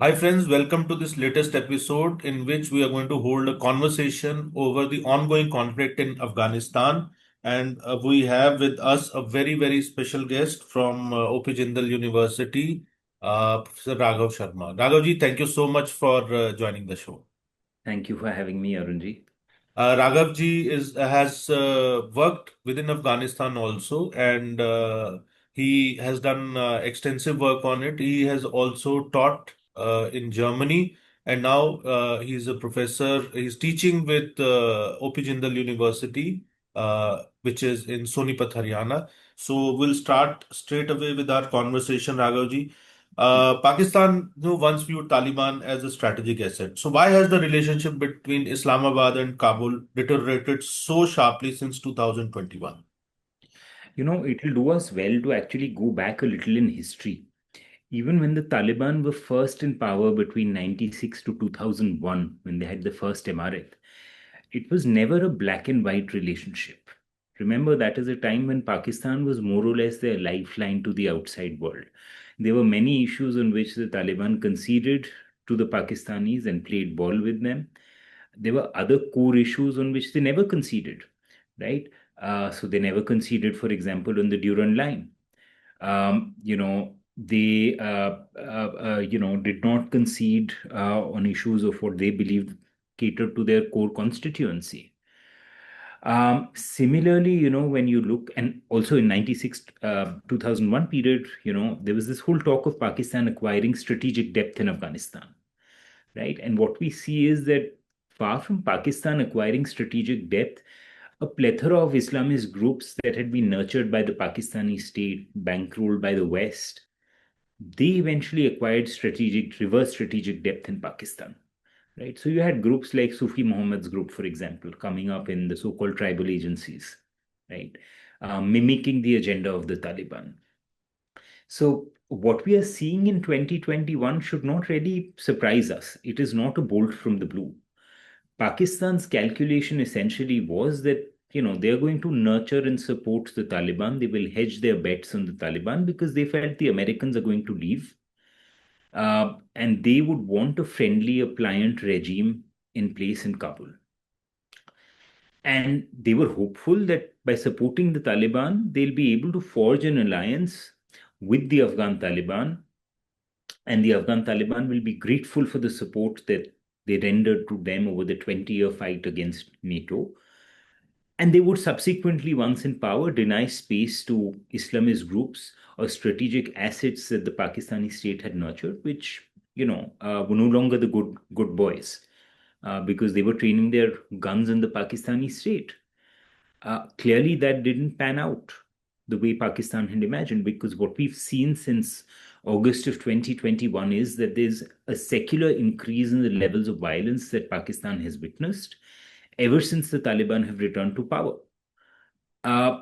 Hi, friends. Welcome to this latest episode in which we are going to hold a conversation over the ongoing conflict in Afghanistan. And we have with us a very, very special guest from OP Jindal University, Professor Raghav Sharma. Raghavji, thank you so much for joining the show. Thank you for having me, Arunji. Raghavji has worked within Afghanistan also, and he has done extensive work on it. He has also taught in Germany, and now he's a professor. He's teaching with OP Jindal University, which is in Sonipat, Haryana. So we'll start straight away with our conversation, Raghavji. Pakistan once viewed Taliban as a strategic asset. So why has the relationship between Islamabad and Kabul deteriorated so sharply since 2021? It'll do us well to actually go back a little in history. Even when the Taliban were first in power between 96 to 2001, when they had the first emirate, it was never a black and white relationship. Remember, that is a time when Pakistan was more or less their lifeline to the outside world. There were many issues on which the Taliban conceded to the Pakistanis and played ball with them. There were other core issues on which they never conceded, right? So they never conceded, for example, on the Durand Line. They did not concede on issues of what they believed catered to their core constituency. Similarly, when you look, and also in 96, 2001 period, there was this whole talk of Pakistan acquiring strategic depth in Afghanistan, right? And what we see is that far from Pakistan acquiring strategic depth, a plethora of Islamist groups that had been nurtured by the Pakistani state, bankrolled by the West, they eventually acquired reverse strategic depth in Pakistan. Right. So you had groups like Sufi Muhammad's group, for example, coming up in the so-called tribal agencies, right? Mimicking the agenda of the Taliban. So what we are seeing in 2021 should not really surprise us. It is not a bolt from the blue. Pakistan's calculation essentially was that they're going to nurture and support the Taliban. They will hedge their bets on the Taliban because they felt the Americans are going to leave, and they would want a friendly, a pliant regime in place in Kabul. And they were hopeful that by supporting the Taliban, they'll be able to forge an alliance with the Afghan Taliban, and the Afghan Taliban will be grateful for the support that they rendered to them over the 20-year fight against NATO. And they would subsequently, once in power, deny space to Islamist groups or strategic assets that the Pakistani state had nurtured, which, were no longer the good boys, because they were training their guns in the Pakistani state. Clearly, that didn't pan out the way Pakistan had imagined, because what we've seen since August of 2021 is that there's a secular increase in the levels of violence that Pakistan has witnessed ever since the Taliban have returned to power. Uh,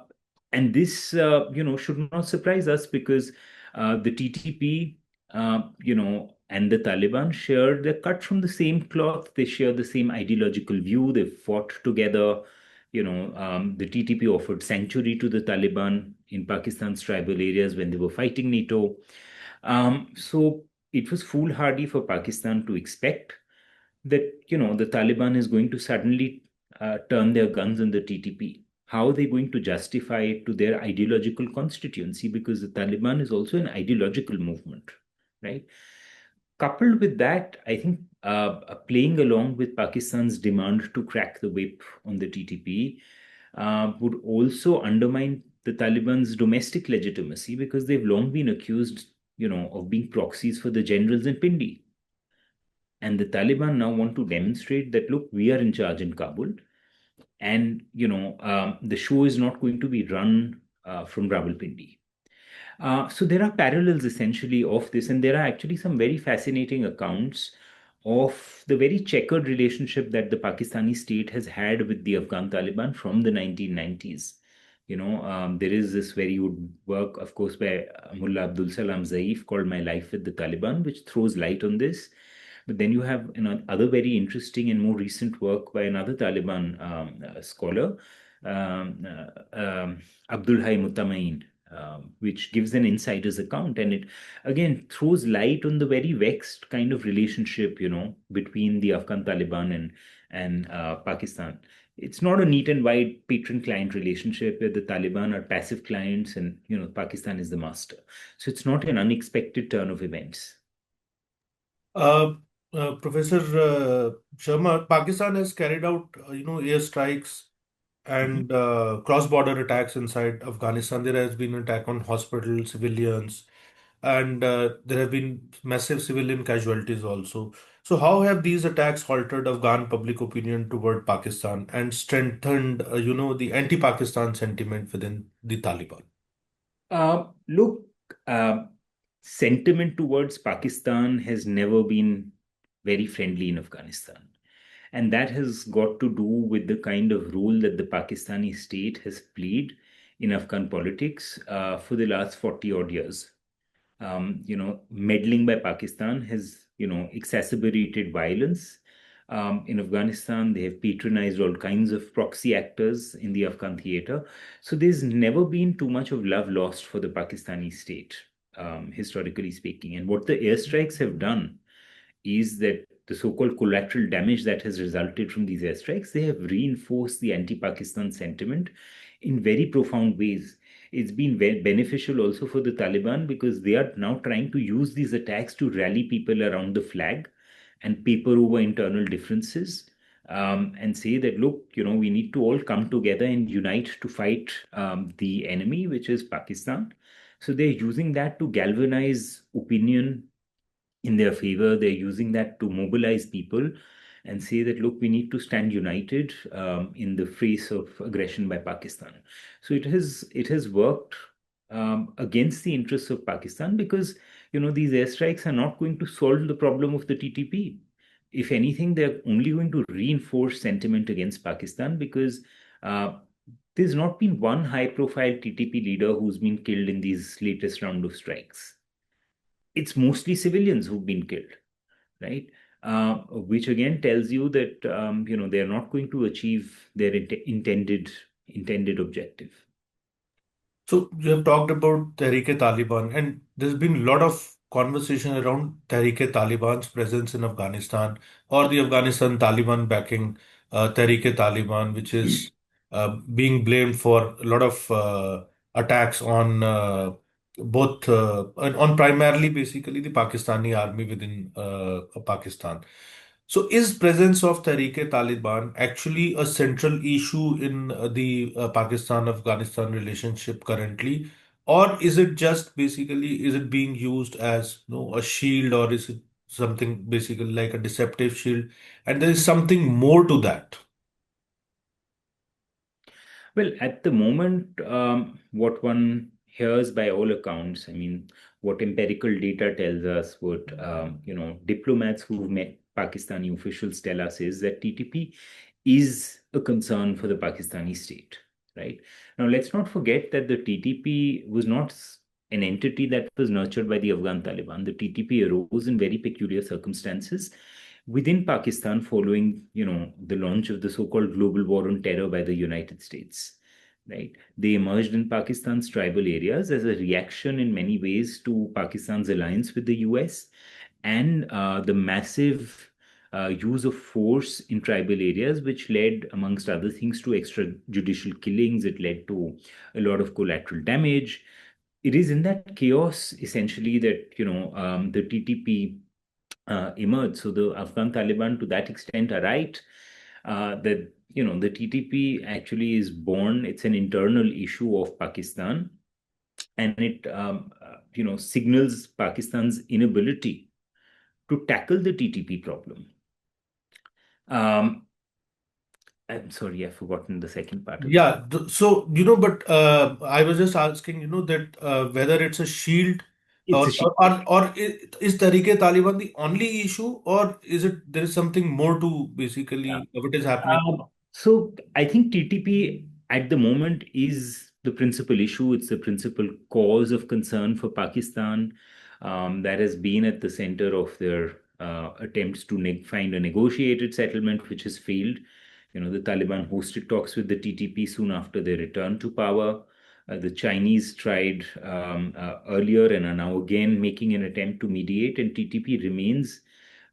and this, should not surprise us, because the TTP, and the Taliban share, they're cut from the same cloth. They share the same ideological view. They've fought together. The TTP offered sanctuary to the Taliban in Pakistan's tribal areas when they were fighting NATO. So it was foolhardy for Pakistan to expect that, the Taliban is going to suddenly turn their guns on the TTP. How are they going to justify it to their ideological constituency? Because the Taliban is also an ideological movement, right? Coupled with that, I think playing along with Pakistan's demand to crack the whip on the TTP would also undermine the Taliban's domestic legitimacy, because they've long been accused, of being proxies for the generals in Pindi. And the Taliban now want to demonstrate that, look, we are in charge in Kabul, and the show is not going to be run from Rawalpindi. So there are parallels essentially of this, and there are actually some very fascinating accounts of the very checkered relationship that the Pakistani state has had with the Afghan Taliban from the 1990s. There is this very good work, of course, by Mullah Abdul Salam Zaif called My Life with the Taliban, which throws light on this. But then you have another very interesting and more recent work by another Taliban scholar, Abdul Hai Mutamain, which gives an insider's account, and it again throws light on the very vexed kind of relationship, between the Afghan Taliban and Pakistan. It's not a neat and white patron-client relationship where the Taliban are passive clients and Pakistan is the master. So it's not an unexpected turn of events. Uh, Professor Sharma, Pakistan has carried out, airstrikes Mhm. and cross-border attacks inside Afghanistan. There has been an attack on hospitals, civilians, and there have been massive civilian casualties also. So, how have these attacks altered Afghan public opinion toward Pakistan and strengthened, the anti-Pakistan sentiment within the Taliban? Look, uh, sentiment towards Pakistan has never been very friendly in Afghanistan. And that has got to do with the kind of role that the Pakistani state has played in Afghan politics for the last 40 odd years. Meddling by Pakistan has, exacerbated violence. In Afghanistan, they have patronized all kinds of proxy actors in the Afghan theater. So there's never been too much of love lost for the Pakistani state, historically speaking. And what the airstrikes have done is that the so-called collateral damage that has resulted from these airstrikes, they have reinforced the anti-Pakistan sentiment in very profound ways. It's been very beneficial also for the Taliban because they are now trying to use these attacks to rally people around the flag and paper over internal differences. And say that, look, we need to all come together and unite to fight the enemy, which is Pakistan. So they're using that to galvanize opinion in their favor. They're using that to mobilize people and say that, look, we need to stand united in the face of aggression by Pakistan. So it has worked against the interests of Pakistan because these airstrikes are not going to solve the problem of the TTP. If anything, they're only going to reinforce sentiment against Pakistan because uh, there's not been one high-profile TTP leader who's been killed in these latest round of strikes. It's mostly civilians who've been killed, right? Which again tells you that they're not going to achieve their intended objective. So you have talked about Tehrik-i-Taliban, and there's been a lot of conversation around Tehrik-i-Taliban's presence in Afghanistan or the Afghanistan Taliban backing Tehrik-i-Taliban, which is being blamed for a lot of attacks on on primarily basically the Pakistani army within Pakistan. So, is presence of Tehrik-e-Taliban actually a central issue in the Pakistan-Afghanistan relationship currently, or is it just basically is it being used as a shield, or is it something basically like a deceptive shield, and there is something more to that? Well, at the moment, what one hears by all accounts, I mean, what empirical data tells us, what diplomats who've met Pakistani officials tell us is that TTP is a concern for the Pakistani state, right? Now, let's not forget that the TTP was not an entity that was nurtured by the Afghan Taliban. The TTP arose in very peculiar circumstances within Pakistan following, the launch of the so-called global war on terror by the United States. Right? They emerged in Pakistan's tribal areas as a reaction in many ways to Pakistan's alliance with the US and the massive use of force in tribal areas, which led, amongst other things, to extrajudicial killings. It led to a lot of collateral damage. It is in that chaos, essentially, that the TTP emerged. So the Afghan Taliban, to that extent, are right that the TTP actually is born. It's an internal issue of Pakistan, and it signals Pakistan's inability to tackle the TTP problem. Um, I'm sorry, I've forgotten the second part of that. Yeah, so but I was just asking, that whether it's a shield It's a is Tariq-e-Taliban the only issue, or is it there is something more to yeah. basically what is happening? So I think TTP at the moment is the principal issue. It's the principal cause of concern for Pakistan that has been at the center of their attempts to find a negotiated settlement, which has failed. The Taliban hosted talks with the TTP soon after their return to power. The Chinese tried earlier and are now again making an attempt to mediate, and TTP remains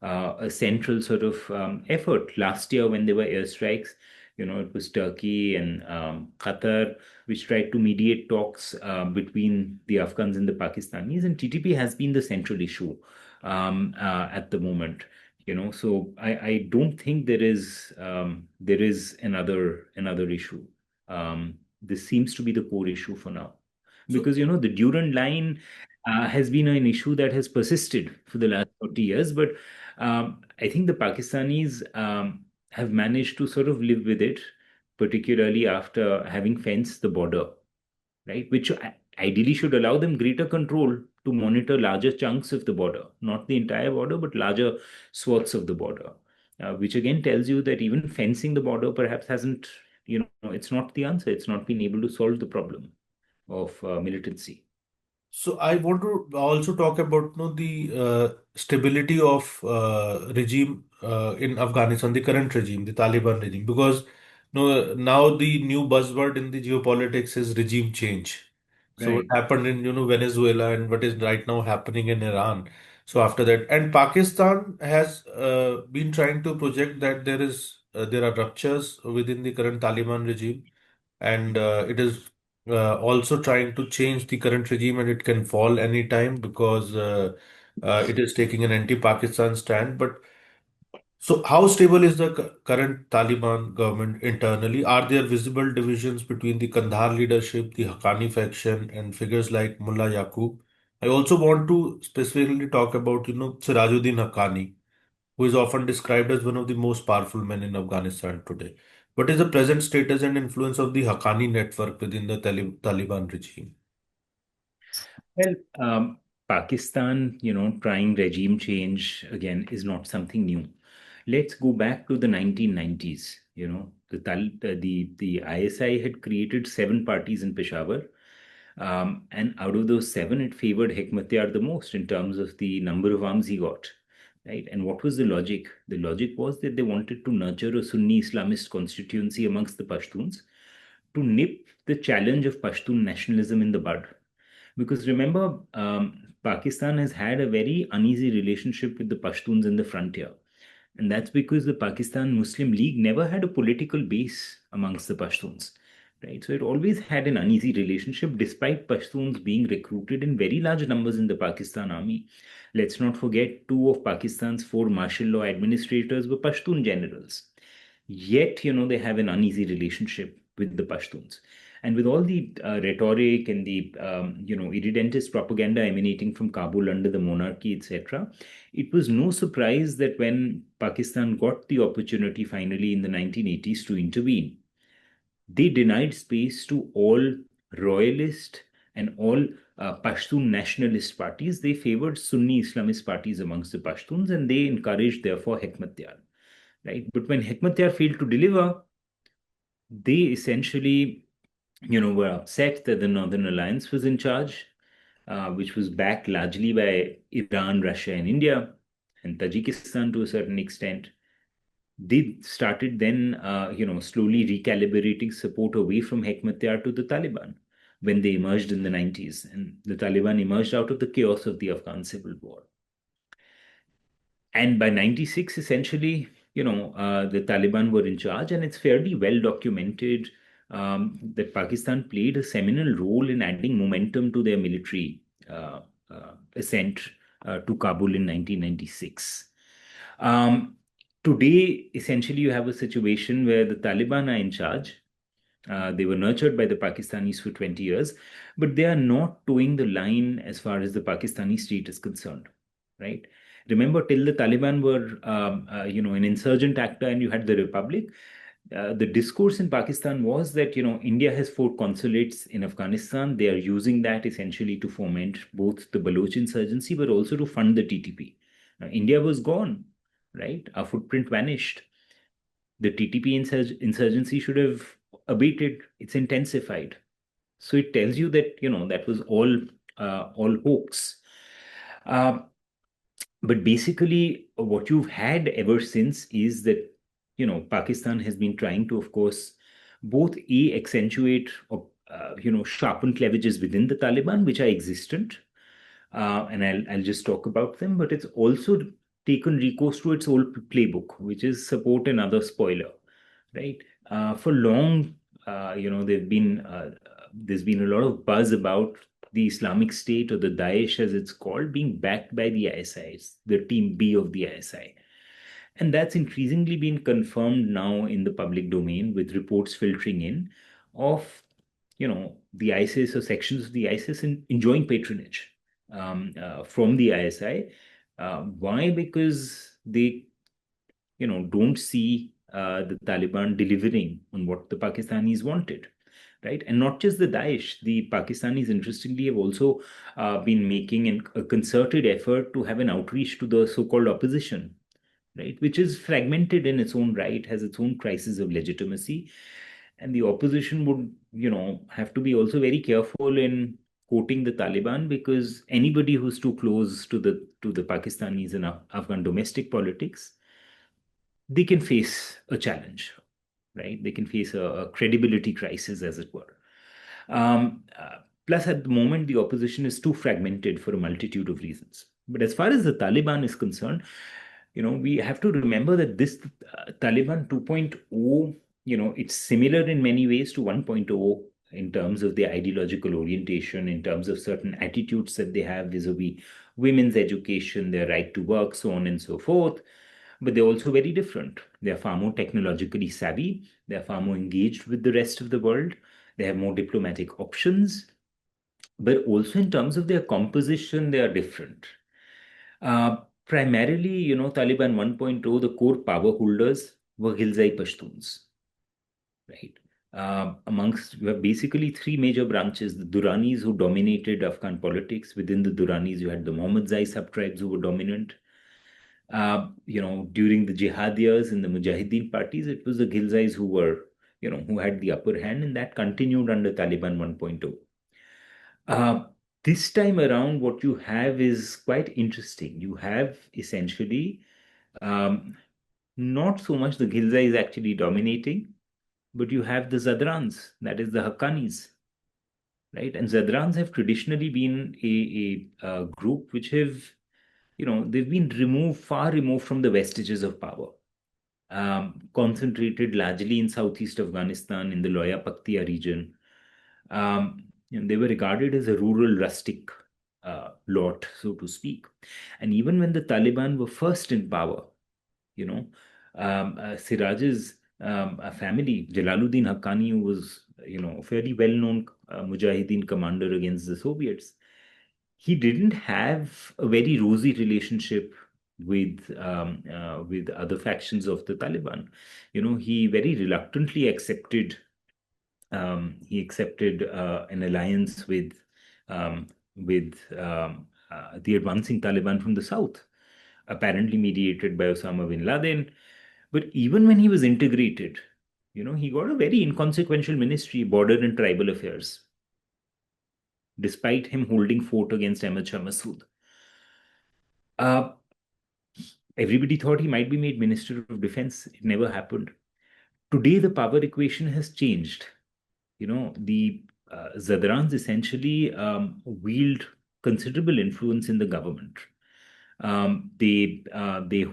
a central sort of effort. Last year, when there were airstrikes, it was Turkey and Qatar which tried to mediate talks between the Afghans and the Pakistanis, and TTP has been the central issue at the moment. So I don't think there is another issue. This seems to be the core issue for now, So, because the Durand Line has been an issue that has persisted for the last 40 years, but I think the Pakistanis have managed to sort of live with it, particularly after having fenced the border, right? Which ideally should allow them greater control to monitor larger chunks of the border, not the entire border, but larger swaths of the border, which again tells you that even fencing the border perhaps hasn't, it's not the answer. It's not been able to solve the problem of militancy. So I want to also talk about the stability of regime in Afghanistan, the current regime, the Taliban regime, because now the new buzzword in the geopolitics is regime change. So what Right. happened in Venezuela and what is right now happening in Iran. So after that, and Pakistan has been trying to project that there are ruptures within the current Taliban regime, and it is also trying to change the current regime, and it can fall anytime because it is taking an anti-Pakistan stand. But so, how stable is the current Taliban government internally? Are there visible divisions between the Kandahar leadership, the Haqqani faction, and figures like Mullah Yaqoob? I also want to specifically talk about Sirajuddin Haqqani, who is often described as one of the most powerful men in Afghanistan today. What is the present status and influence of the Haqqani network within the Taliban regime? Well, Pakistan, trying regime change again is not something new. Let's go back to the 1990s. The ISI had created 7 parties in Peshawar, and out of those 7, it favored Hekmatyar the most in terms of the number of arms he got. Right. And what was the logic? The logic was that they wanted to nurture a Sunni Islamist constituency amongst the Pashtuns to nip the challenge of Pashtun nationalism in the bud. Because remember, Pakistan has had a very uneasy relationship with the Pashtuns in the frontier. And that's because the Pakistan Muslim League never had a political base amongst the Pashtuns. Right. So it always had an uneasy relationship despite Pashtuns being recruited in very large numbers in the Pakistan army. Let's not forget 2 of Pakistan's 4 martial law administrators were Pashtun generals. Yet, they have an uneasy relationship with the Pashtuns. And with all the rhetoric and the, irredentist propaganda emanating from Kabul under the monarchy, etc., it was no surprise that when Pakistan got the opportunity finally in the 1980s to intervene, they denied space to all royalist and all Pashtun nationalist parties. They favored Sunni Islamist parties amongst the Pashtuns, and they encouraged, therefore, Hekmatyar. Right? But when Hekmatyar failed to deliver, they essentially, were upset that the Northern Alliance was in charge, which was backed largely by Iran, Russia, and India, and Tajikistan to a certain extent. They started then, slowly recalibrating support away from Hekmatyar to the Taliban when they emerged in the 90s, and the Taliban emerged out of the chaos of the Afghan civil war. And by 96, essentially, the Taliban were in charge, and it's fairly well documented that Pakistan played a seminal role in adding momentum to their military ascent to Kabul in 1996. Um, Today, essentially, you have a situation where the Taliban are in charge. They were nurtured by the Pakistanis for 20 years, but they are not towing the line as far as the Pakistani state is concerned, right? Remember, till the Taliban were, an insurgent actor, and you had the Republic. The discourse in Pakistan was that India has 4 consulates in Afghanistan. They are using that essentially to foment both the Baloch insurgency, but also to fund the TTP. India was gone, right? Our footprint vanished. The TTP insurgency should have abated. It's intensified. So it tells you that that was all hoax. Uh, but basically, what you've had ever since is that Pakistan has been trying to, of course, both accentuate or sharpened cleavages within the Taliban, which are existent, and I'll just talk about them. But it's also taken recourse to its old playbook, which is support another spoiler, right? For long, there's been a lot of buzz about the Islamic State, or the Daesh as it's called, being backed by the ISI, the Team B of the ISI. And that's increasingly been confirmed now in the public domain, with reports filtering in of, the ISIS or sections of the ISIS enjoying patronage from the ISI. Why? Because they, don't see the Taliban delivering on what the Pakistanis wanted. Right. And not just the Daesh, the Pakistanis, interestingly, have also been making a concerted effort to have an outreach to the so called opposition, right, which is fragmented in its own right, has its own crisis of legitimacy. And the opposition would, have to be also very careful in quoting the Taliban, because anybody who's too close to the Pakistanis and Afghan domestic politics, they can face a challenge, right? They can face a credibility crisis, as it were. Plus, at the moment, the opposition is too fragmented for a multitude of reasons. But as far as the Taliban is concerned, we have to remember that this Taliban 2.0, it's similar in many ways to 1.0 in terms of their ideological orientation, in terms of certain attitudes that they have vis-a-vis women's education, their right to work, so on and so forth. But they're also very different. They're far more technologically savvy. They're far more engaged with the rest of the world. They have more diplomatic options. But also in terms of their composition, they are different. Primarily, Taliban 1.0, the core power holders were Ghilzai Pashtuns, right? Amongst, you have basically three major branches: the Duranis, who dominated Afghan politics. Within the Duranis, you had the Mohammedzai sub-tribes, who were dominant. During the jihad years in the Mujahideen parties, it was the Ghilzais who were, who had the upper hand, and that continued under Taliban 1.0. This time around, what you have is quite interesting. You have essentially not so much the Ghilzais actually dominating, but you have the Zadrans, that is the Haqqanis, right? And Zadrans have traditionally been a group which have, they've been far removed from the vestiges of power, concentrated largely in southeast Afghanistan, in the Loya Paktia region. They were regarded as a rural, rustic lot, so to speak. And even when the Taliban were first in power, Siraj's family, Jalaluddin Haqqani, who was, a fairly well-known Mujahideen commander against the Soviets, he didn't have a very rosy relationship with other factions of the Taliban. He very reluctantly accepted an alliance with the advancing Taliban from the south, apparently mediated by Osama bin Laden. But even when he was integrated, he got a very inconsequential ministry, border and tribal affairs, despite him holding fort against Ahmad Shah Massoud. Everybody thought he might be made Minister of Defense. It never happened. Today, the power equation has changed. The Zadrans essentially wield considerable influence in the government. They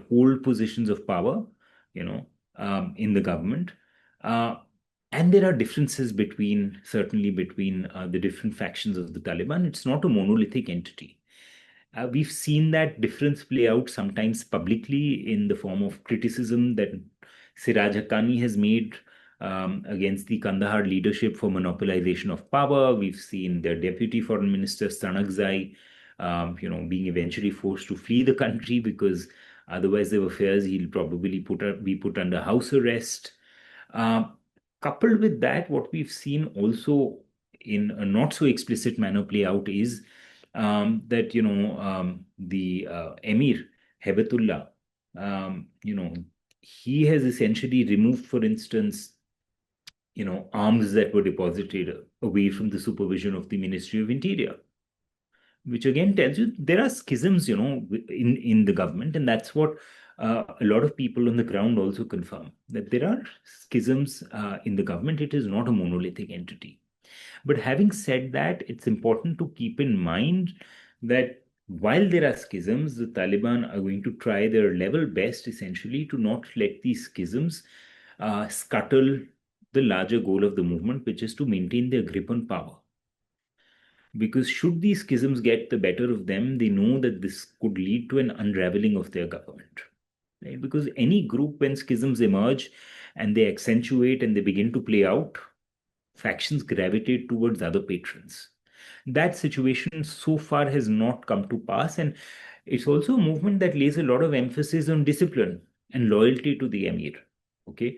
hold positions of power, in the government. And there are differences certainly between the different factions of the Taliban. It's not a monolithic entity. We've seen that difference play out sometimes publicly in the form of criticism that Siraj Haqqani has made against the Kandahar leadership for monopolization of power. We've seen their deputy foreign minister, Stanakzai, being eventually forced to flee the country because otherwise there were fears he'll probably be put under house arrest. Coupled with that, what we've seen also in a not so explicit manner play out is that the Emir Hebatullah, he has essentially removed, for instance, arms that were deposited away from the supervision of the Ministry of Interior, which again tells you there are schisms, in the government, and that's what a lot of people on the ground also confirm, that there are schisms in the government. It is not a monolithic entity. But having said that, it's important to keep in mind that while there are schisms, the Taliban are going to try their level best essentially to not let these schisms scuttle the larger goal of the movement, which is to maintain their grip on power. Because should these schisms get the better of them, they know that this could lead to an unraveling of their government. Right? Because any group, when schisms emerge and they accentuate and they begin to play out, factions gravitate towards other patrons. That situation so far has not come to pass, and it's also a movement that lays a lot of emphasis on discipline and loyalty to the emir. Okay.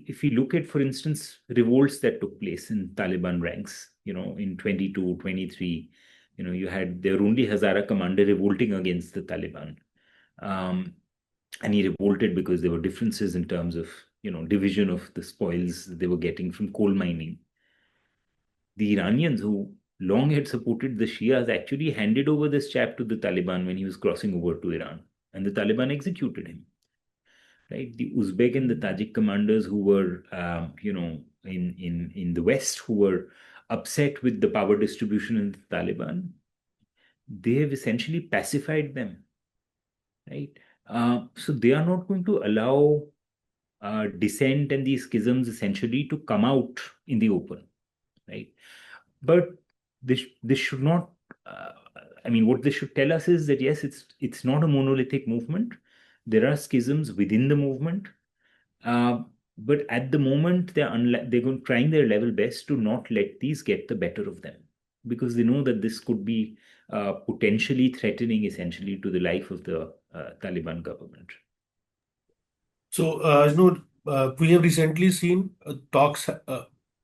If we look at, for instance, revolts that took place in Taliban ranks, in 22, 23, you had their only Hazara commander revolting against the Taliban. And he revolted because there were differences in terms of, division of the spoils they were getting from coal mining. The Iranians, who long had supported the Shias, actually handed over this chap to the Taliban when he was crossing over to Iran, and the Taliban executed him. Right? The Uzbek and the Tajik commanders who were, in the West, who were upset with the power distribution in the Taliban, they have essentially pacified them. Right? So they are not going to allow dissent and these schisms essentially to come out in the open, right? But this should not. What this should tell us is that yes, it's not a monolithic movement. There are schisms within the movement, but at the moment they're trying their level best to not let these get the better of them, because they know that this could be potentially threatening essentially to the life of the Taliban government. So, we have recently seen talks.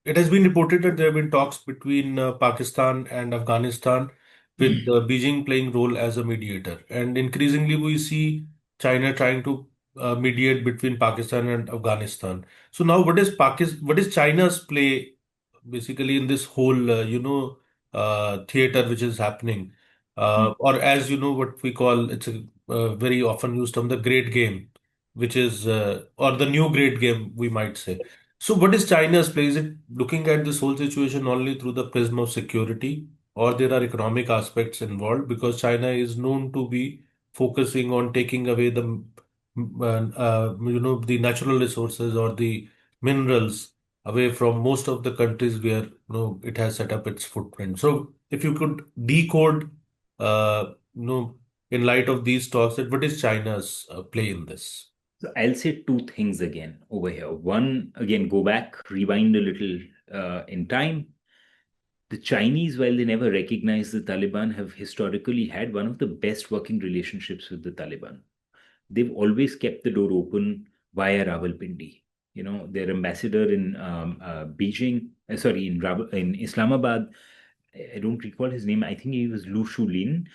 It has been reported that there have been talks between Pakistan and Afghanistan, with Beijing playing role as a mediator. And increasingly, we see China trying to mediate between Pakistan and Afghanistan. So now, what is China's play basically in this whole, theater which is happening? Or as you know, what we call, it's a very often used term, the great game, which is, or the new great game, we might say. So, what is China's play? Is it looking at this whole situation only through the prism of security, or there are economic aspects involved? Because China is known to be focusing on taking away the natural resources or the minerals away from most of the countries where it has set up its footprint. So, if you could decode, uh, you know, in light of these talks, that what is China's play in this? So I'll say two things again over here. One, again, go back, rewind a little in time. The Chinese, while they never recognized the Taliban, have historically had one of the best working relationships with the Taliban. They've always kept the door open via Rawalpindi. Their ambassador in Beijing, in Islamabad, I don't recall his name. I think he was Lu Shulin.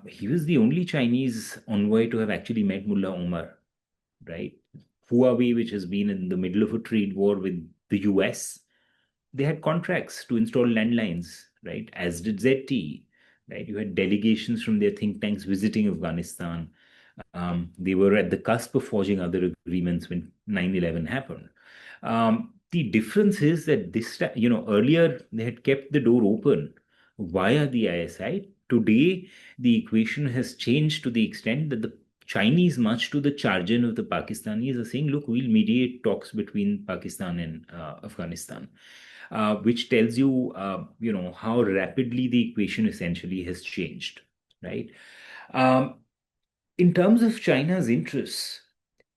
He was the only Chinese envoy to have actually met Mullah Omar, right? Huawei, which has been in the middle of a trade war with the US, they had contracts to install landlines, right? As did ZTE, right? You had delegations from their think tanks visiting Afghanistan. They were at the cusp of forging other agreements when 9/11 happened. The difference is that this time, earlier they had kept the door open via the ISI. Today, the equation has changed to the extent that the Chinese, much to the chagrin of the Pakistanis, are saying, look, we'll mediate talks between Pakistan and Afghanistan, which tells you, how rapidly the equation essentially has changed, right? In terms of China's interests,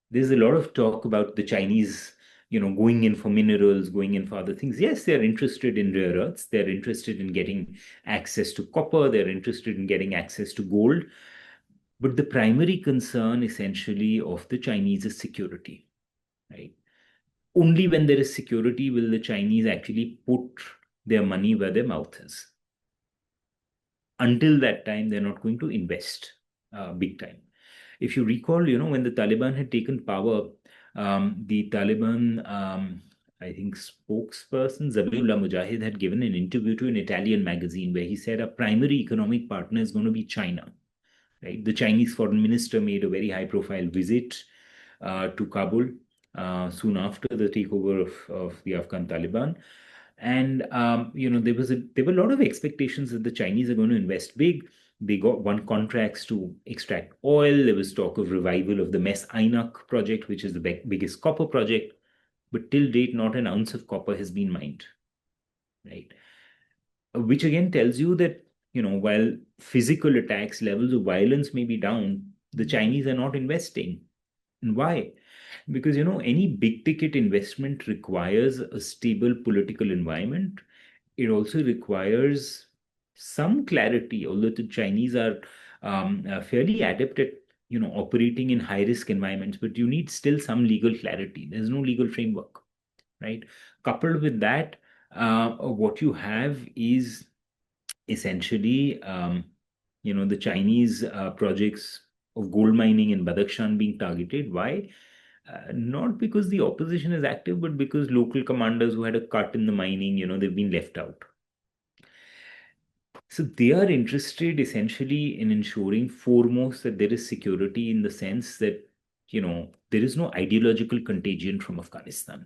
there's a lot of talk about the Chinese, going in for minerals, going in for other things. Yes, they're interested in rare earths. They're interested in getting access to copper. They're interested in getting access to gold. But the primary concern essentially of the Chinese is security, right? Only when there is security will the Chinese actually put their money where their mouth is. Until that time, they're not going to invest big time. If you recall, when the Taliban had taken power, the Taliban, I think, spokesperson Zabiullah Mujahid had given an interview to an Italian magazine where he said our primary economic partner is going to be China. Right? The Chinese foreign minister made a very high-profile visit to Kabul soon after the takeover of the Afghan Taliban. And there were a lot of expectations that the Chinese are going to invest big. They won contracts to extract oil. There was talk of revival of the Mes Aynak project, which is the biggest copper project. But till date, not an ounce of copper has been mined, right? Which again tells you that, while physical attacks, levels of violence may be down, the Chinese are not investing. And why? Because, any big ticket investment requires a stable political environment. It also requires some clarity, although the Chinese are fairly adept at, operating in high risk environments, but you need still some legal clarity. There's no legal framework, right? Coupled with that, what you have is essentially, the Chinese projects of gold mining in Badakhshan being targeted. Why? Not because the opposition is active, but because local commanders who had a cut in the mining, they've been left out. So they are interested essentially in ensuring foremost that there is security in the sense that, there is no ideological contagion from Afghanistan,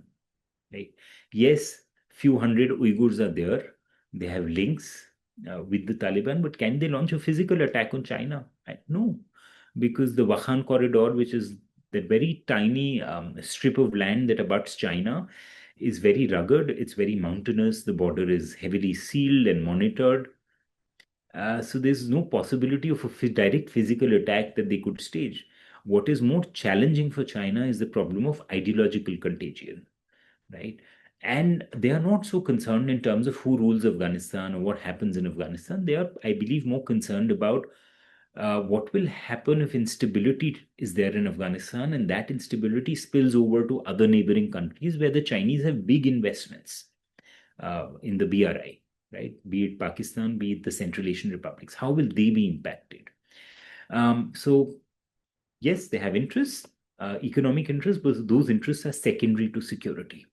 right? Yes, few hundred Uyghurs are there. They have links with the Taliban, but can they launch a physical attack on China? No, because the Wakhan corridor, which is the very tiny strip of land that abuts China, is very rugged. It's very mountainous. The border is heavily sealed and monitored. So there's no possibility of a direct physical attack that they could stage. What is more challenging for China is the problem of ideological contagion, right? And they are not so concerned in terms of who rules Afghanistan or what happens in Afghanistan. They are, I believe, more concerned about what will happen if instability is there in Afghanistan, and that instability spills over to other neighboring countries where the Chinese have big investments in the BRI, right? Be it Pakistan, be it the Central Asian republics. How will they be impacted? So, yes, they have interests, economic interests, but those interests are secondary to security.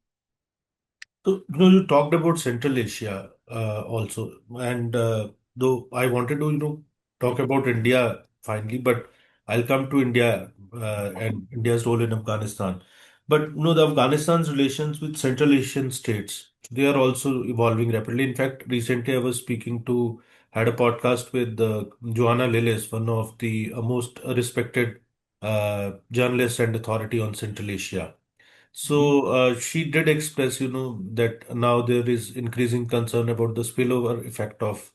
So, you talked about Central Asia also, and though I wanted to, talk about India finally, but I'll come to India and India's role in Afghanistan. But the Afghanistan's relations with Central Asian states, they are also evolving rapidly. In fact, recently I was had a podcast with Joanna Lillis, one of the most respected journalists and authority on Central Asia. So she did express, that now there is increasing concern about the spillover effect of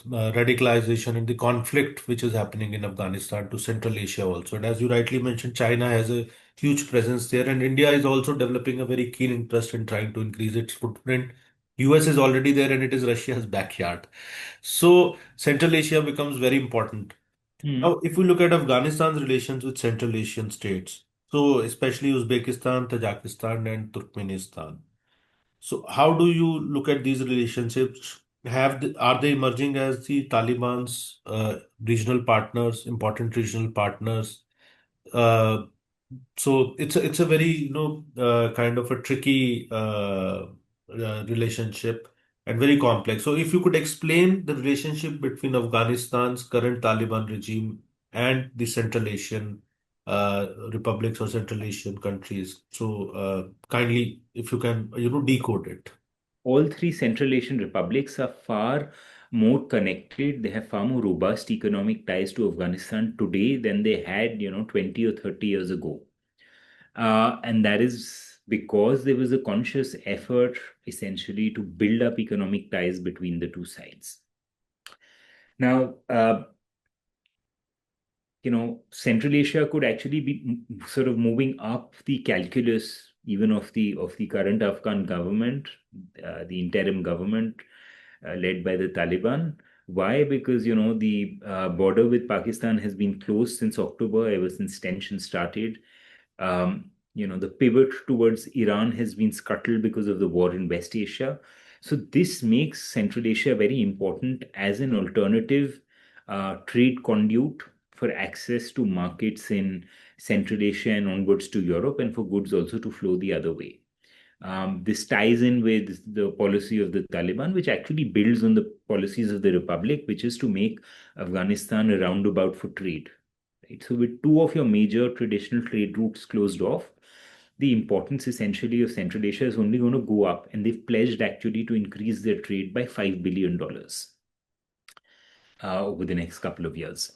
radicalization and the conflict which is happening in Afghanistan to Central Asia also. And as you rightly mentioned, China has a huge presence there, and India is also developing a very keen interest in trying to increase its footprint. US is already there, and it is Russia's backyard. So Central Asia becomes very important. Hmm. Now, if we look at Afghanistan's relations with Central Asian states, so especially Uzbekistan, Tajikistan, and Turkmenistan. So, how do you look at these relationships? Are they emerging as the Taliban's regional partners, important regional partners? Uh, so it's a very kind of a tricky relationship and very complex. So if you could explain the relationship between Afghanistan's current Taliban regime and the Central Asian republics or Central Asian countries. So kindly, if you can, decode it. All three Central Asian republics are far more connected. They have far more robust economic ties to Afghanistan today than they had, 20 or 30 years ago. And that is because there was a conscious effort essentially to build up economic ties between the two sides. Now, Central Asia could actually be sort of moving up the calculus even of the current Afghan government, the interim government led by the Taliban. Why? Because the border with Pakistan has been closed since October, ever since tension started. The pivot towards Iran has been scuttled because of the war in West Asia. So this makes Central Asia very important as an alternative trade conduit for access to markets in Central Asia and onwards to Europe, and for goods also to flow the other way. This ties in with the policy of the Taliban, which actually builds on the policies of the Republic, which is to make Afghanistan a roundabout for trade. Right? So, with two of your major traditional trade routes closed off, the importance essentially of Central Asia is only going to go up, and they've pledged actually to increase their trade by $5 billion over the next couple of years,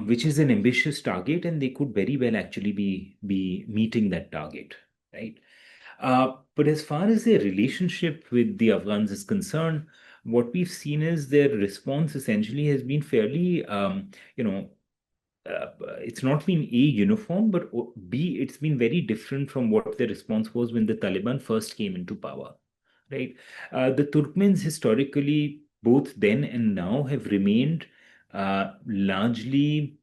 which is an ambitious target, and they could very well actually be meeting that target, right? But as far as their relationship with the Afghans is concerned, what we've seen is their response essentially has been fairly, you know, it's not been A, uniform, but B, it's been very different from what the response was when the Taliban first came into power, right? The Turkmens historically, both then and now, have remained largely,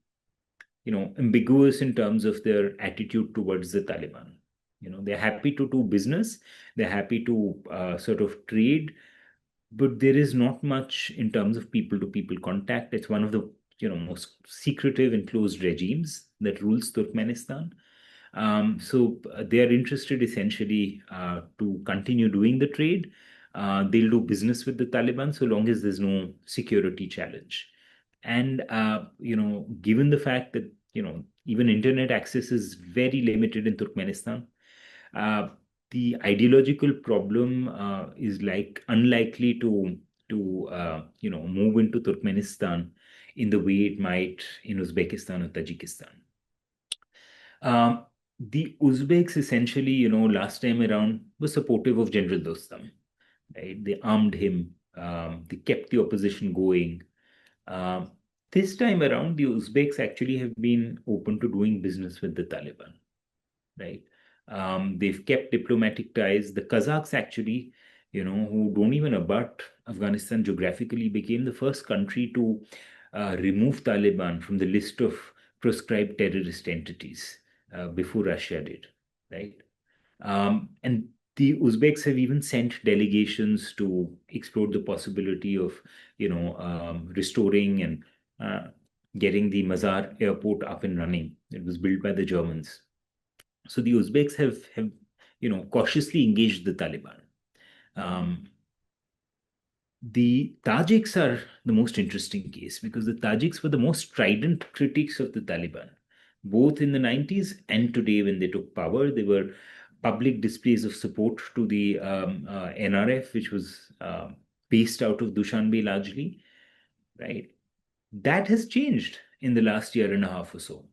ambiguous in terms of their attitude towards the Taliban. They're happy to do business, they're happy to sort of trade, but there is not much in terms of people to people contact. It's one of the most secretive and closed regimes that rules Turkmenistan. So they are interested essentially to continue doing the trade. They'll do business with the Taliban so long as there's no security challenge. And given the fact that even internet access is very limited in Turkmenistan, uh, the ideological problem is like unlikely to move into Turkmenistan in the way it might in Uzbekistan or Tajikistan. Um, the Uzbeks essentially, last time around were supportive of General Dostum, right? They armed him, they kept the opposition going. Um, this time around, the Uzbeks actually have been open to doing business with the Taliban, right? They've kept diplomatic ties. The Kazakhs actually, who don't even abut Afghanistan geographically, became the first country to remove Taliban from the list of proscribed terrorist entities before Russia did, right? And the Uzbeks have even sent delegations to explore the possibility of, restoring and getting the Mazar airport up and running. It was built by the Germans. So the Uzbeks have cautiously engaged the Taliban. Um, the Tajiks are the most interesting case because the Tajiks were the most strident critics of the Taliban, both in the 90s and today when they took power. They were public displays of support to the NRF, which was based out of Dushanbe largely, right? That has changed in the last year and a half or so.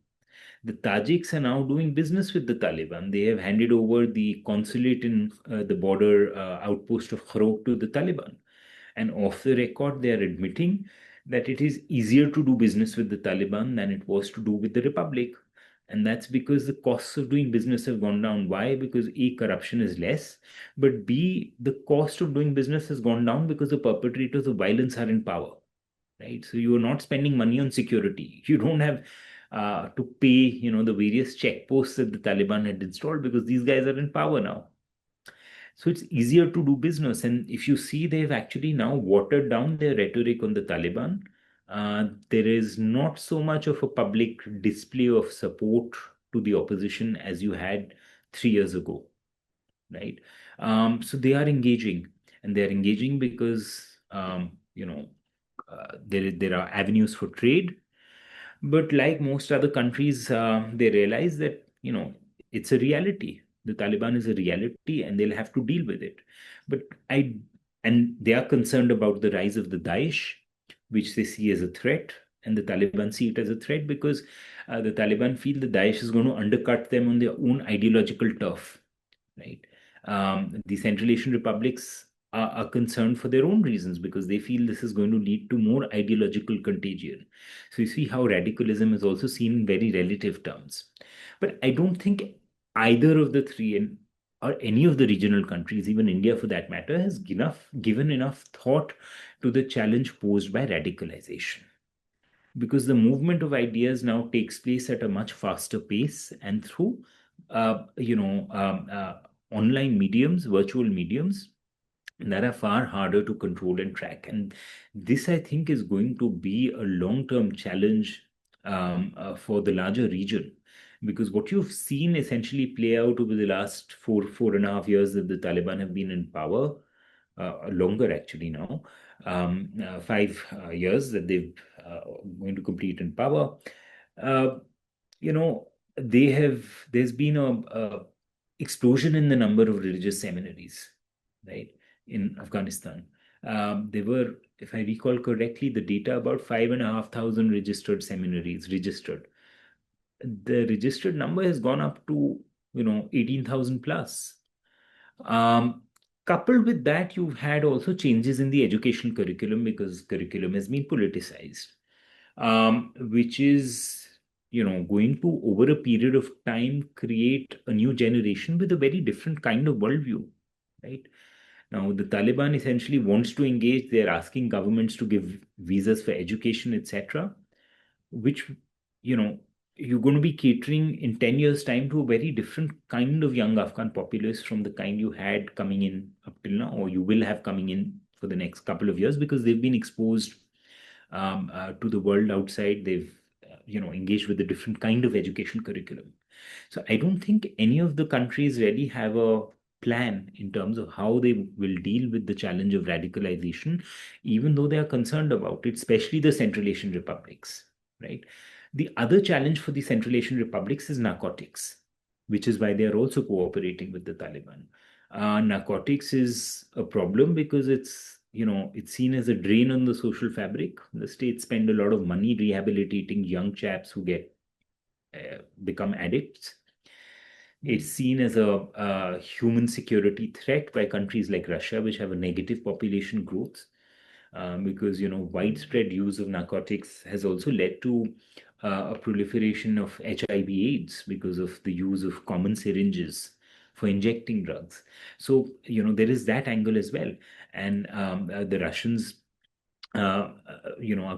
The Tajiks are now doing business with the Taliban. They have handed over the consulate in the border outpost of Khorog to the Taliban. And off the record, they are admitting that it is easier to do business with the Taliban than it was to do with the Republic. And that's because the costs of doing business have gone down. Why? Because A, corruption is less, but B, the cost of doing business has gone down because the perpetrators of violence are in power, right? So you are not spending money on security. You don't have to pay, the various checkposts that the Taliban had installed because these guys are in power now. So it's easier to do business. And if you see, they've actually now watered down their rhetoric on the Taliban. There is not so much of a public display of support to the opposition as you had 3 years ago, right? So they are engaging, and they're engaging because there are avenues for trade. But like most other countries, they realize that it's a reality. The Taliban is a reality, and they'll have to deal with it. But I and they are concerned about the rise of the Daesh, which they see as a threat, and the Taliban see it as a threat because the Taliban feel the Daesh is going to undercut them on their own ideological turf, right? The Central Asian republics are concerned for their own reasons because they feel this is going to lead to more ideological contagion. So you see how radicalism is also seen in very relative terms. But I don't think either of the three or any of the regional countries, even India for that matter, has given enough thought to the challenge posed by radicalization. Because the movement of ideas now takes place at a much faster pace and through, online mediums, virtual mediums that are far harder to control and track. And this, I think, is going to be a long-term challenge for the larger region. Because what you've seen essentially play out over the last 4.5 years that the Taliban have been in power, longer actually now, 5 years that they've going to complete in power. Uh, you know, there's been a explosion in the number of religious seminaries, right, in Afghanistan. There were, if I recall correctly, the data about 5,500 registered seminaries registered. The registered number has gone up to 18,000 plus. Um, Coupled with that, you've had also changes in the educational curriculum because curriculum has been politicized, which is going to over a period of time create a new generation with a very different kind of worldview, right? Now, the Taliban essentially wants to engage. They're asking governments to give visas for education, etc., which, you know, you're going to be catering in 10 years' time to a very different kind of young Afghan populace from the kind you had coming in up till now, or you will have coming in for the next couple of years because they've been exposed to the world outside. They've, engaged with a different kind of education curriculum. So I don't think any of the countries really have a plan in terms of how they will deal with the challenge of radicalization, even though they are concerned about it, especially the Central Asian republics, right? The other challenge for the Central Asian republics is narcotics, which is why they are also cooperating with the Taliban. Narcotics is a problem because it's seen as a drain on the social fabric. The states spend a lot of money rehabilitating young chaps who become addicts. It's seen as a human security threat by countries like Russia, which have a negative population growth, because widespread use of narcotics has also led to a proliferation of HIV/AIDS because of the use of common syringes for injecting drugs. So there is that angle as well, and the Russians are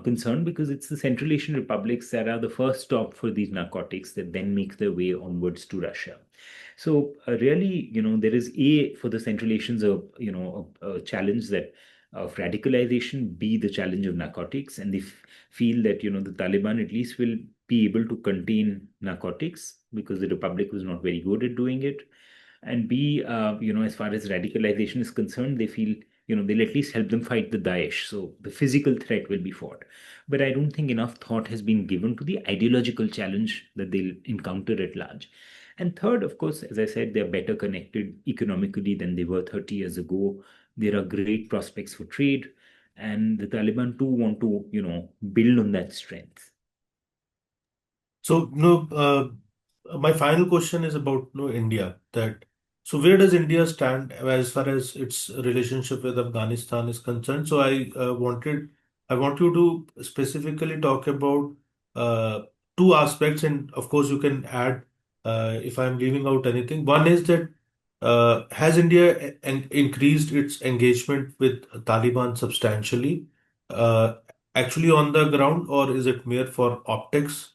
concerned because it's the Central Asian republics that are the first stop for these narcotics that then make their way onwards to Russia. So really, there is for the Central Asians a challenge that of radicalization, be the challenge of narcotics, and they feel that the Taliban at least will be able to contain narcotics because the republic was not very good at doing it, and B, as far as radicalization is concerned, they feel they'll at least help them fight the Daesh. So the physical threat will be fought. But I don't think enough thought has been given to the ideological challenge that they'll encounter at large. And third, of course, as I said, they're better connected economically than they were 30 years ago. There are great prospects for trade. And the Taliban too want to, build on that strength. So, my final question is about India. So where does India stand as far as its relationship with Afghanistan is concerned? So I want you to specifically talk about uh, two aspects, and of course you can add if I'm leaving out anything. One is that has India increased its engagement with Taliban substantially, uh, actually on the ground, or is it mere for optics?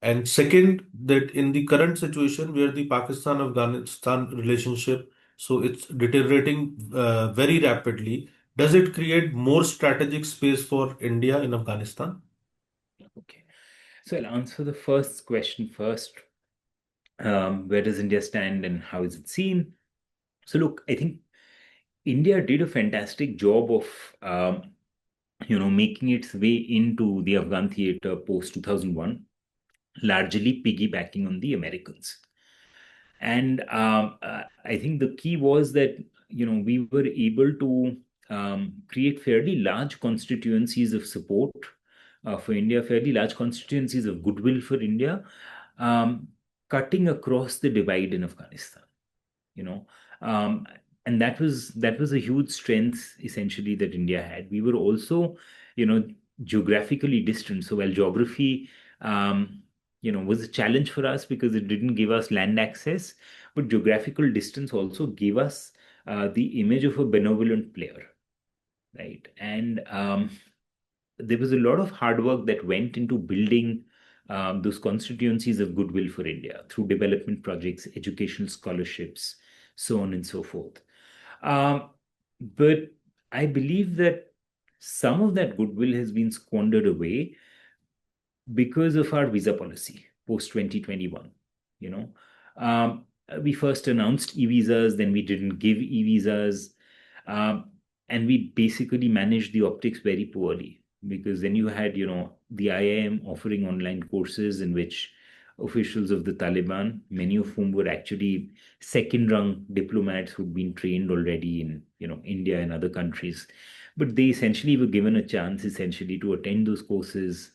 And second, that in the current situation where the Pakistan-Afghanistan relationship, so it's deteriorating very rapidly, does it create more strategic space for India in Afghanistan? Okay. So I'll answer the first question first. Where does India stand and how is it seen? So look, I think India did a fantastic job of making its way into the Afghan theater post 2001, largely piggybacking on the Americans. And I think the key was that we were able to create fairly large constituencies of support for India, fairly large constituencies of goodwill for India, um, cutting across the divide in Afghanistan. You know, um, and that was a huge strength essentially that India had. We were also, you know, geographically distant. So while geography, was a challenge for us because it didn't give us land access, but geographical distance also gave us the image of a benevolent player, right? And there was a lot of hard work that went into building those constituencies of goodwill for India through development projects, educational scholarships, so on and so forth. Um, but I believe that some of that goodwill has been squandered away because of our visa policy post 2021. You know, um, we first announced e-visas, then we didn't give e-visas, um, and we basically managed the optics very poorly because then you had, the IIM offering online courses in which officials of the Taliban, many of whom were actually second-rung diplomats who'd been trained already in, India and other countries. But they essentially were given a chance, essentially, to attend those courses.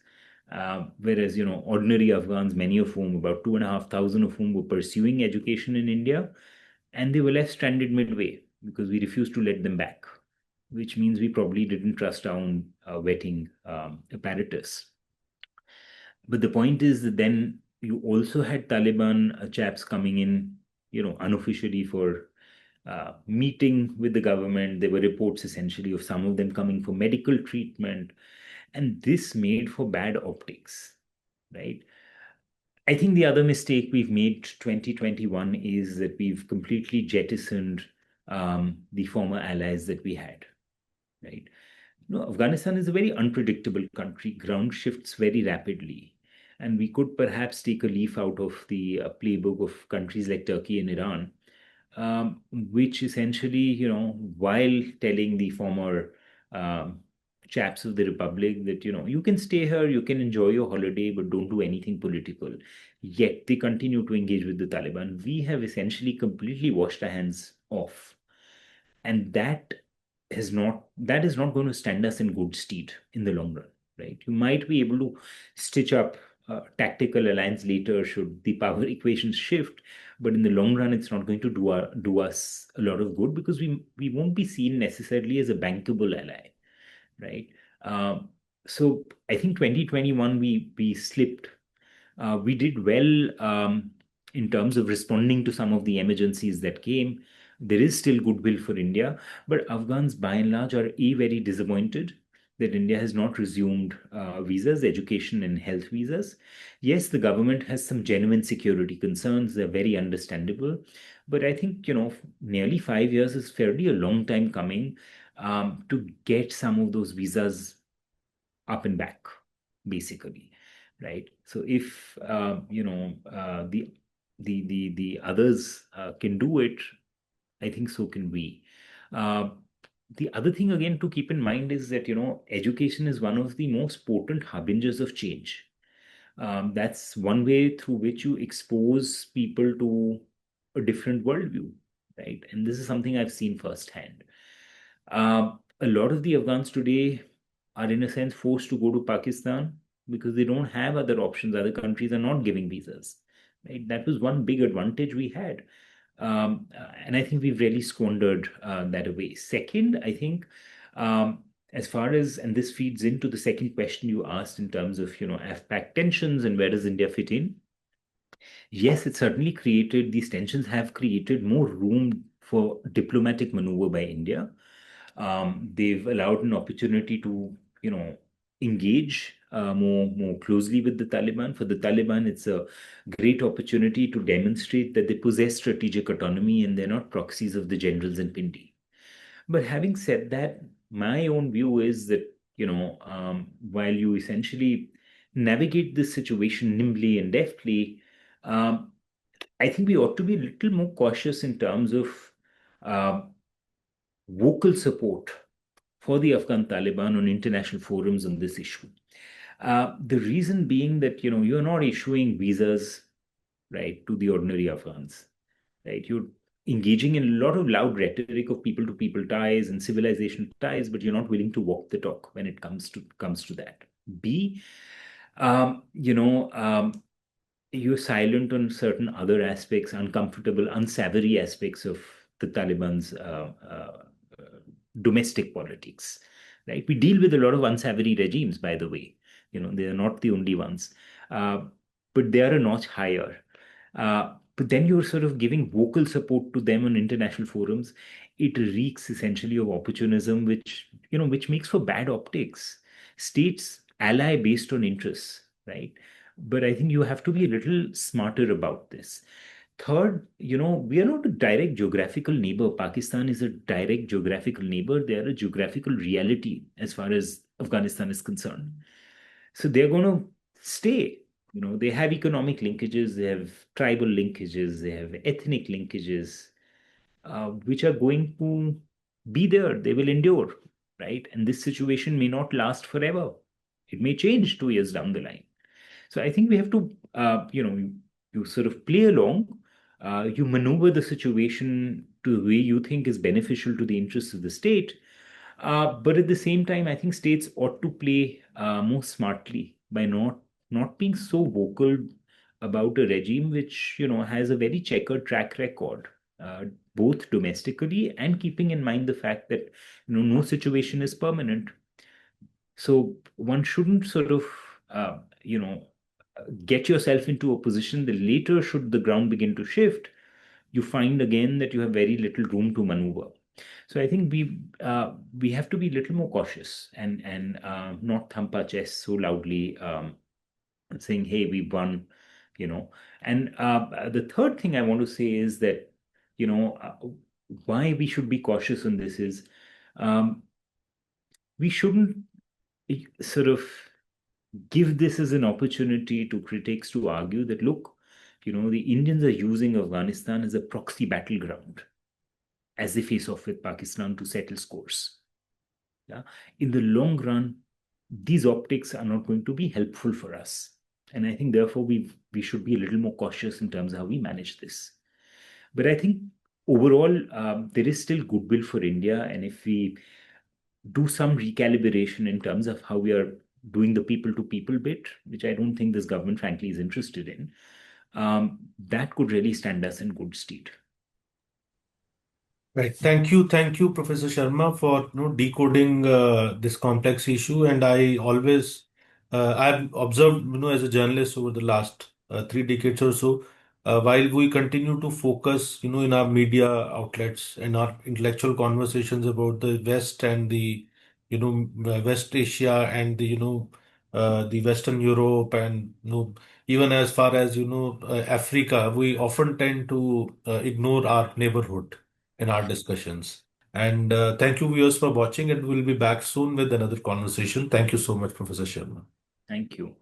Whereas, ordinary Afghans, many of whom, about 2,500 of whom were pursuing education in India, and they were left stranded midway because we refused to let them back, which means we probably didn't trust our own vetting apparatus. But the point is that then you also had Taliban chaps coming in, unofficially for meeting with the government. There were reports essentially of some of them coming for medical treatment, and this made for bad optics, right? I think the other mistake we've made 2021 is that we've completely jettisoned the former allies that we had, right? Afghanistan is a very unpredictable country. Ground shifts very rapidly. And we could perhaps take a leaf out of the playbook of countries like Turkey and Iran, which essentially, while telling the former chaps of the Republic that, you can stay here, you can enjoy your holiday, but don't do anything political. Yet they continue to engage with the Taliban. We have essentially completely washed our hands off. And that is not going to stand us in good stead in the long run, right? You might be able to stitch up a tactical alliance later should the power equations shift, but in the long run, it's not going to do us a lot of good because we won't be seen necessarily as a bankable ally, right? So I think 2021 we slipped. We did well in terms of responding to some of the emergencies that came. There is still goodwill for India, but Afghans by and large are very disappointed that India has not resumed visas, education and health visas. Yes, the government has some genuine security concerns. They're very understandable. But I think, nearly 5 years is fairly a long time coming to get some of those visas up and back, basically, right? So if the others can do it, I think so can we. The other thing again to keep in mind is that education is one of the most potent harbingers of change. That's one way through which you expose people to a different worldview, right? And this is something I've seen firsthand. A lot of the Afghans today are, in a sense, forced to go to Pakistan because they don't have other options. Other countries are not giving visas, right? That was one big advantage we had. And I think we've really squandered that away. Second, I think, as far as, and this feeds into the second question you asked in terms of, AFPAC tensions and where does India fit in? Yes, it certainly created, these tensions have created more room for diplomatic maneuver by India. They've allowed an opportunity to, engage more closely with the Taliban. For the Taliban, it's a great opportunity to demonstrate that they possess strategic autonomy and they're not proxies of the generals in Pindi. But having said that, my own view is that, while you essentially navigate this situation nimbly and deftly, I think we ought to be a little more cautious in terms of uh, vocal support for the Afghan Taliban on international forums on this issue. The reason being that you're not issuing visas, right, to the ordinary Afghans, right? You're engaging in a lot of loud rhetoric of people-to-people ties and civilization ties, but you're not willing to walk the talk when it comes to that. B, you're silent on certain other aspects, uncomfortable, unsavory aspects of the Taliban's domestic politics, right? We deal with a lot of unsavory regimes, by the way. They are not the only ones, but they are a notch higher. But then you're sort of giving vocal support to them on international forums. It reeks essentially of opportunism, which makes for bad optics. States ally based on interests, right? But I think you have to be a little smarter about this. Third, we are not a direct geographical neighbor. Pakistan is a direct geographical neighbor. They are a geographical reality as far as Afghanistan is concerned. So they're going to stay. They have economic linkages, they have tribal linkages, they have ethnic linkages, which are going to be there. They will endure, right? And this situation may not last forever. It may change 2 years down the line. So I think we have to, you sort of play along, you maneuver the situation to the way you think is beneficial to the interests of the state. But at the same time, I think states ought to play more smartly by not being so vocal about a regime which has a very checkered track record, uh, both domestically and keeping in mind the fact that no situation is permanent. So one shouldn't sort of uh, you know get yourself into a position that later, should the ground begin to shift, you find again that you have very little room to maneuver. So I think we have to be a little more cautious and not thump our chest so loudly, saying, "Hey, we won," you know. And the third thing I want to say is that you know uh, why we should be cautious on this is, um, we shouldn't sort of give this as an opportunity to critics to argue that, look, the Indians are using Afghanistan as a proxy battleground as they face off with Pakistan to settle scores. Yeah. In the long run, these optics are not going to be helpful for us. And I think therefore we should be a little more cautious in terms of how we manage this. But I think overall, there is still goodwill for India. And if we do some recalibration in terms of how we are doing the people to people bit, which I don't think this government, frankly, is interested in, that could really stand us in good stead. Right. Thank you, Professor Sharma, for decoding this complex issue. And I've observed, as a journalist over the last 3 decades or so, while we continue to focus, in our media outlets and our intellectual conversations about the West and West Asia and the Western Europe and even as far as Africa, we often tend to ignore our neighborhood in our discussions. And thank you, viewers, for watching, and we'll be back soon with another conversation. Thank you so much, Professor Sharma. Thank you.